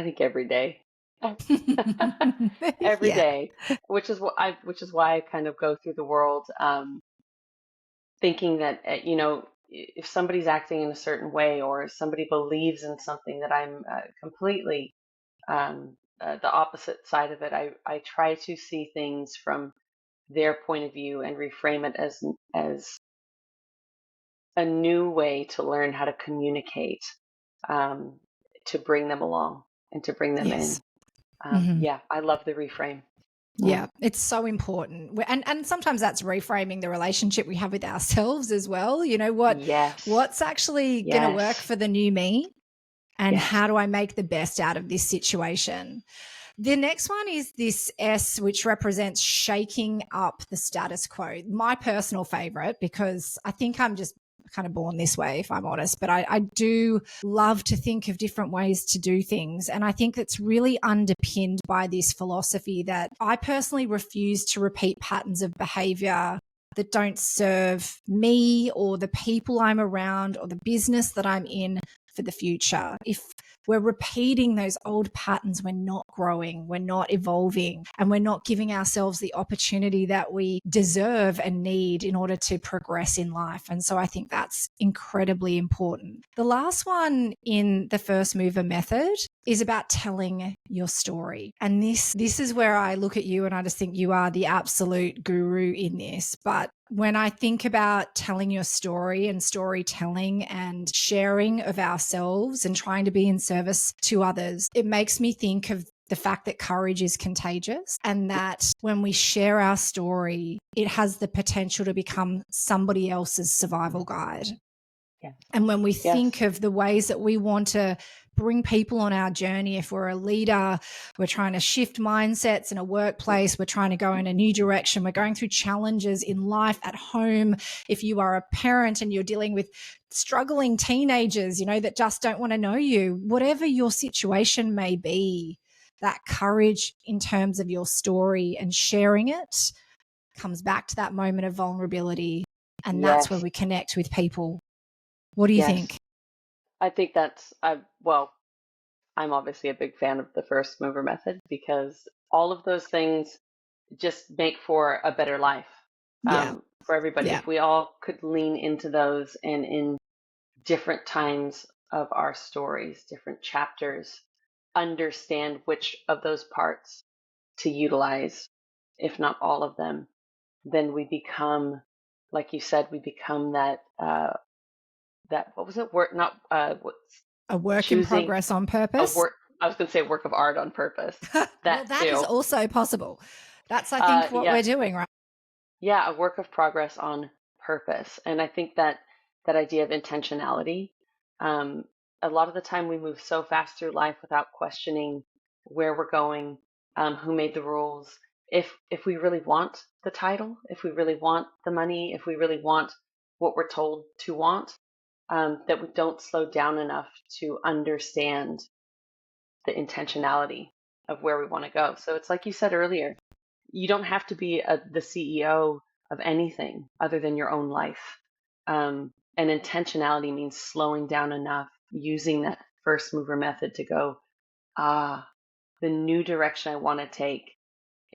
think every day. Every Yeah. day, which is why I kind of go through the world, thinking that, if somebody's acting in a certain way, or if somebody believes in something that I'm completely the opposite side of it, I try to see things from their point of view and reframe it as a new way to learn how to communicate, um, to bring them along and to bring them in. Yes. Mhm. Yeah, I love the reframe. Yeah, it's so important. And sometimes that's reframing the relationship we have with ourselves as well. You know, Yes, what's actually going to work yes, for the new me, and yes. how do I make the best out of this situation? The next one is this S, which represents shaking up the status quo. My personal favorite, because I think I'm just kind of born this way, if I'm honest, but I do love to think of different ways to do things. And I think it's really underpinned by this philosophy that I personally refuse to repeat patterns of behavior that don't serve me or the people I'm around or the business that I'm in for the future. If we're repeating those old patterns, we're not growing, we're not evolving, and we're not giving ourselves the opportunity that we deserve and need in order to progress in life. And so I think that's incredibly important. The last one in the first mover method is about telling your story. And this is where I look at you and I just think you are the absolute guru in this. But when I think about telling your story and storytelling and sharing of ourselves and trying to be in service to others, it makes me think of the fact that courage is contagious, and that when we share our story, it has the potential to become somebody else's survival guide. Yes, And when we yes, think of the ways that we want to bring people on our journey, if we're a leader, we're trying to shift mindsets in a workplace, we're trying to go in a new direction, we're going through challenges in life, at home. If you are a parent and you're dealing with struggling teenagers, that just don't want to know you, whatever your situation may be, that courage in terms of your story and sharing it comes back to that moment of vulnerability. And that's where yes, we connect with people. What do you yes. think? I think well, I'm obviously a big fan of the first mover method, because all of those things just make for a better life, Yeah. for everybody. Yeah. If we all could lean into those, and in different times of our stories, different chapters, understand which of those parts to utilize, if not all of them, then we become, like you said, we become that what was it? Work, not what's A work in choosing progress on a purpose. work. I was going to say work of art on purpose. Well, That that is too. also possible. That's, I think, what Yeah, we're doing, right? yeah, a work of progress on purpose. And I think that idea of intentionality, um, a lot of the time we move so fast through life without questioning where we're going, who made the rules. If we really want the title, if we really want the money, if we really want what we're told to want, that we don't slow down enough to understand the intentionality of where we want to go. So it's like you said earlier, you don't have to be the CEO of anything other than your own life. And intentionality means slowing down enough, using that first mover method to go, the new direction I want to take